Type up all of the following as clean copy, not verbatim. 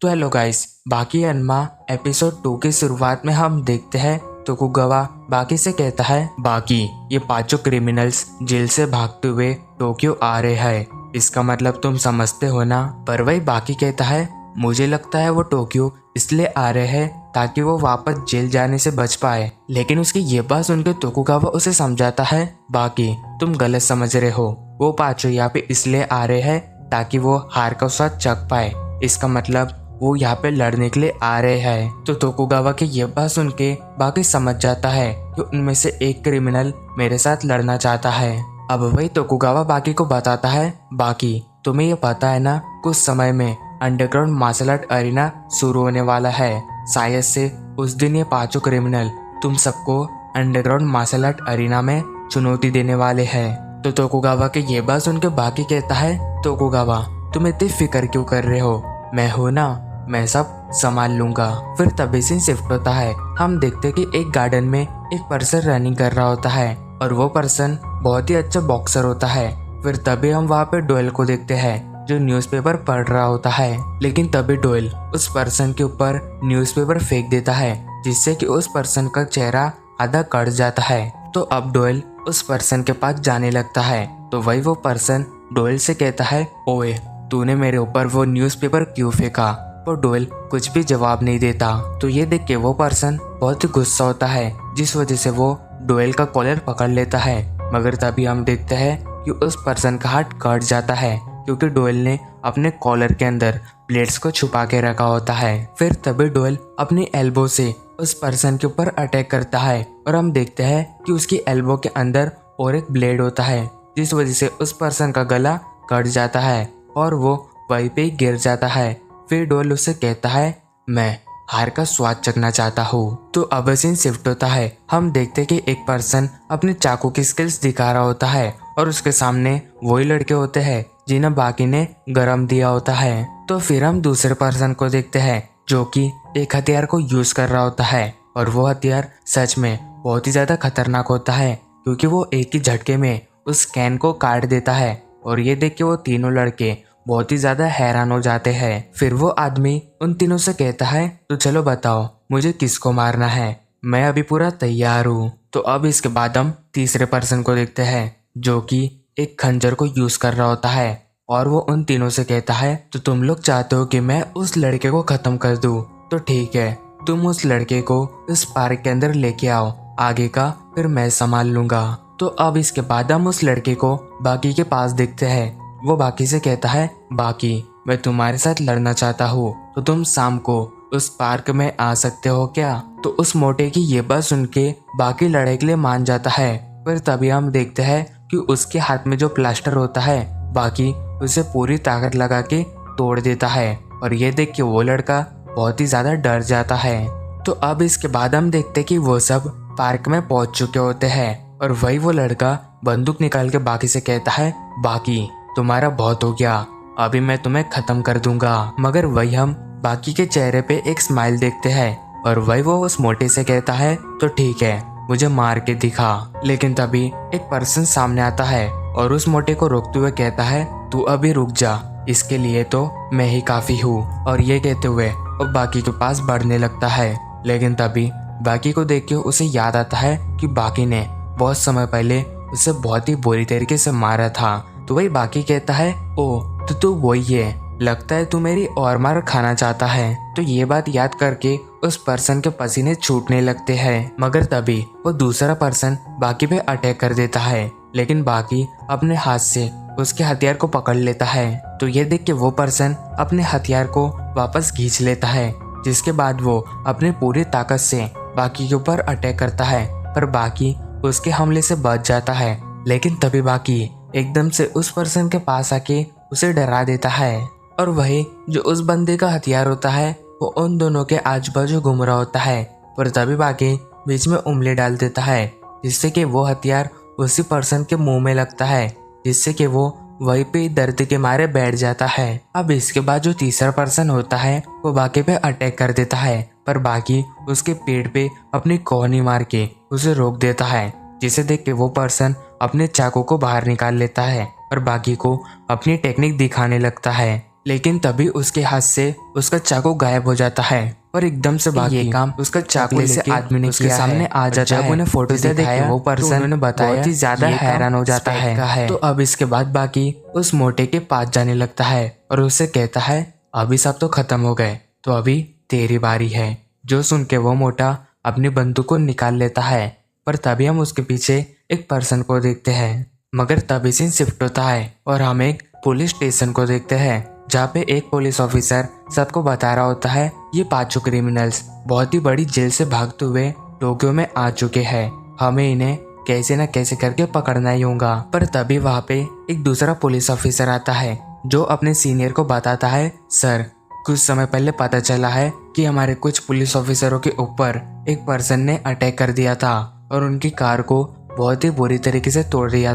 तो hello guys, बाकी अनमा episode 2 की शुरुआत में हम देखते हैं तोकुगावा बाकी से कहता है, बाकी ये पांचों क्रिमिनल्स जेल से भागते हुए टोक्यो आ रहे हैं। इसका मतलब तुम समझते हो ना। पर वही बाकी कहता है, मुझे लगता है वो टोक्यो इसलिए आ रहे हैं ताकि वो वापस जेल जाने से बच पाए। लेकिन उसकी ये बात सुनकर तोकुगावा उसे समझाता है, बाकी तुम गलत समझ रहे हो। वो पांचों यहाँ पे इसलिए आ रहे हैं ताकि वो हार का स्वाद चख पाए। इसका मतलब वो यहाँ पे लड़ने के लिए आ रहे हैं। तो तोकुगावा की ये बात सुन के बाकी समझ जाता है कि उनमें से एक क्रिमिनल मेरे साथ लड़ना चाहता है। अब वही तोकुगावा बाकी को बताता है, बाकी तुम्हें ये पता है ना, कुछ समय में अंडरग्राउंड मार्शल आर्ट अरीना शुरू होने वाला है। शायद से उस दिन ये पांचों क्रिमिनल तुम सबको अंडरग्राउंड मार्शल आर्ट अरीना में चुनौती देने वाले हैं। तो तोकुगावा के ये बात सुन के बाकी कहता है, तोकुगावा तुम इतनी फिक्र क्यों कर रहे हो, मैं हो ना, मैं सब संभाल लूंगा। फिर तभी सीन शिफ्ट होता है। हम देखते कि एक गार्डन में एक पर्सन रनिंग कर रहा होता है और वो पर्सन बहुत ही अच्छा बॉक्सर होता है। फिर तभी हम वहाँ पे डोएल को देखते हैं जो न्यूज़पेपर पढ़ रहा होता है। लेकिन तभी डोएल उस पर्सन के ऊपर न्यूज़पेपर फेंक देता है जिससे कि उस पर्सन का चेहरा आधा कट जाता है। तो अब डोएल उस पर्सन के पास जाने लगता है। तो वही वो पर्सन डोएल से कहता है, ओए तूने मेरे ऊपर वो न्यूज़पेपर क्यों फेंका। पर डोएल कुछ भी जवाब नहीं देता। तो ये देख के वो पर्सन बहुत ही गुस्सा होता है जिस वजह से वो डोएल का कॉलर पकड़ लेता है। मगर तभी हम देखते हैं कि उस पर्सन का हाथ कट जाता है क्योंकि डोएल ने अपने कॉलर के अंदर ब्लेड्स को छुपा के रखा होता है। फिर तभी डोएल अपनी एल्बो से उस पर्सन के ऊपर अटैक करता है और हम देखते हैं कि उसकी एल्बो के अंदर और एक ब्लेड होता है जिस वजह से उस पर्सन का गला कट जाता है और वो वहीं पे गिर जाता है। फिर डोएल उससे कहता है, मैं हार का स्वाद चखना चाहता हूँ। तो अब सीन शिफ्ट होता है। हम देखते कि एक पर्सन अपने चाकू की स्किल्स दिखा रहा होता है और उसके सामने वही लड़के होते हैं जिन्हें बाकी ने गरम दिया होता है। तो फिर हम दूसरे पर्सन को देखते हैं जो कि एक हथियार को यूज कर रहा होता है और वो हथियार सच में बहुत ही ज्यादा खतरनाक होता है क्योंकि वो एक ही झटके में उस कैन को काट देता है। और ये देख के वो तीनों लड़के बहुत ही ज्यादा हैरान हो जाते हैं। फिर वो आदमी उन तीनों से कहता है, तो चलो बताओ मुझे किसको मारना है, मैं अभी पूरा तैयार हूँ। तो अब इसके बाद हम तीसरे पर्सन को देखते हैं जो कि एक खंजर को यूज कर रहा होता है और वो उन तीनों से कहता है, तो तुम लोग चाहते हो कि मैं उस लड़के को खत्म कर दूं, तो ठीक है, तुम उस लड़के को इस पार्क के अंदर लेके आओ, आगे का फिर मैं संभाल लूंगा। तो अब इसके बाद हम उस लड़के को बाकी के पास देखते हैं। वो बाकी से कहता है, बाकी मैं तुम्हारे साथ लड़ना चाहता हूँ, तो तुम शाम को उस पार्क में आ सकते हो क्या। तो उस मोटे की ये बात सुन के बाकी लड़ाई के लिए मान जाता है। फिर तभी हम देखते हैं कि उसके हाथ में जो प्लास्टर होता है बाकी उसे पूरी ताकत लगा के तोड़ देता है और ये देख के वो लड़का बहुत ही ज्यादा डर जाता है। तो अब इसके बाद हम देखते कि वो सब पार्क में पहुंच चुके होते हैं और वही वो लड़का बंदूक निकाल के बाकी से कहता है, बाकी तुम्हारा बहुत हो गया, अभी मैं तुम्हें खत्म कर दूंगा। मगर वही हम बाकी के चेहरे पे एक स्माइल देखते हैं और वही वो उस मोटे से कहता है, तो ठीक है, मुझे मार के दिखा। लेकिन तभी एक पर्सन सामने आता है और उस मोटे को रोकते हुए कहता है, तू अभी रुक जा, इसके लिए तो मैं ही काफी हूँ। और ये कहते हुए वो बाकी के पास बढ़ने लगता है। लेकिन तभी बाकी को देख के उसे याद आता है कि बाकी ने बहुत समय पहले उसे बहुत ही बुरी तरीके से मारा था। तो वही बाकी कहता है, ओ तो तू वही है, लगता है तू मेरी और मार खाना चाहता है। तो ये बात याद करके उस पर्सन के पसीने छूटने लगते हैं। मगर तभी वो दूसरा पर्सन बाकी पे अटैक कर देता है लेकिन बाकी अपने हाथ से उसके हथियार को पकड़ लेता है। तो ये देख के वो पर्सन अपने हथियार को वापस खींच लेता है जिसके बाद वो अपने पूरी ताकत से बाकी के ऊपर अटैक करता है पर बाकी उसके हमले से बच जाता है। लेकिन तभी बाकी एकदम से उस पर्सन के पास आके उसे डरा देता है और वही जो उस बंदे का हथियार होता है वो उन दोनों के आजू बाजू घूम रहा होता है। पर तभी बाकी बीच में उंगली डाल देता है जिससे कि वो हथियार उसी पर्सन के मुंह में लगता है जिससे कि वो वहीं पे दर्द के मारे बैठ जाता है। अब इसके बाद जो तीसरा पर्सन होता है वो बाकी पे अटैक कर देता है पर बाकी उसके पेट पे अपनी कोहनी मार के उसे रोक देता है जिसे देख के वो पर्सन अपने चाकू को बाहर निकाल लेता है और बाकी को अपनी टेक्निक दिखाने लगता है। लेकिन तभी उसके हाथ से उसका चाकू गायब हो जाता है और एकदम से बाकी ये काम उसका चाकू से आदमी ने उसके सामने आ जाता है। जब उन्हें फोटो से दिखाया वो पर्सन उन्होंने बताया बहुत ही ज्यादा हैरान हो जाता है। तो अब इसके बाद बाकी उस मोटे के पास जाने लगता है और उससे कहता है अभी सब तो खत्म हो गए, तो अभी तेरी बारी है। जो सुन के वो मोटा अपनी बंदूक को निकाल लेता है, पर तभी हम उसके पीछे एक पर्सन को देखते हैं। मगर तभी सीन शिफ्ट होता है और हम एक पुलिस स्टेशन को देखते हैं जहाँ पे एक पुलिस ऑफिसर सबको बता रहा होता है ये पांचों क्रिमिनल्स बहुत ही बड़ी जेल से भागते हुए टोक्यो में आ चुके हैं, हमें इन्हें कैसे न कैसे करके पकड़ना ही होगा। पर तभी वहाँ पे एक दूसरा पुलिस ऑफिसर आता है जो अपने सीनियर को बताता है सर, कुछ समय पहले पता चला है कि हमारे कुछ पुलिस ऑफिसरों के ऊपर एक पर्सन ने अटैक कर दिया था और उनकी कार को बहुत ही बुरी तरीके से तोड़ दिया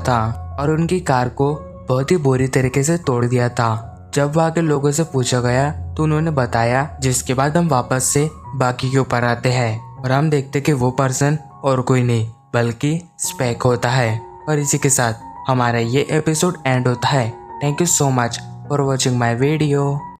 था। जब वहाँ के लोगों से पूछा गया तो उन्होंने बताया, जिसके बाद हम वापस से बाकी के ऊपर आते हैं और हम देखते कि वो पर्सन और कोई नहीं बल्कि स्पेक होता है। और इसी के साथ हमारा ये एपिसोड एंड होता है। Thank you so much for watching my video.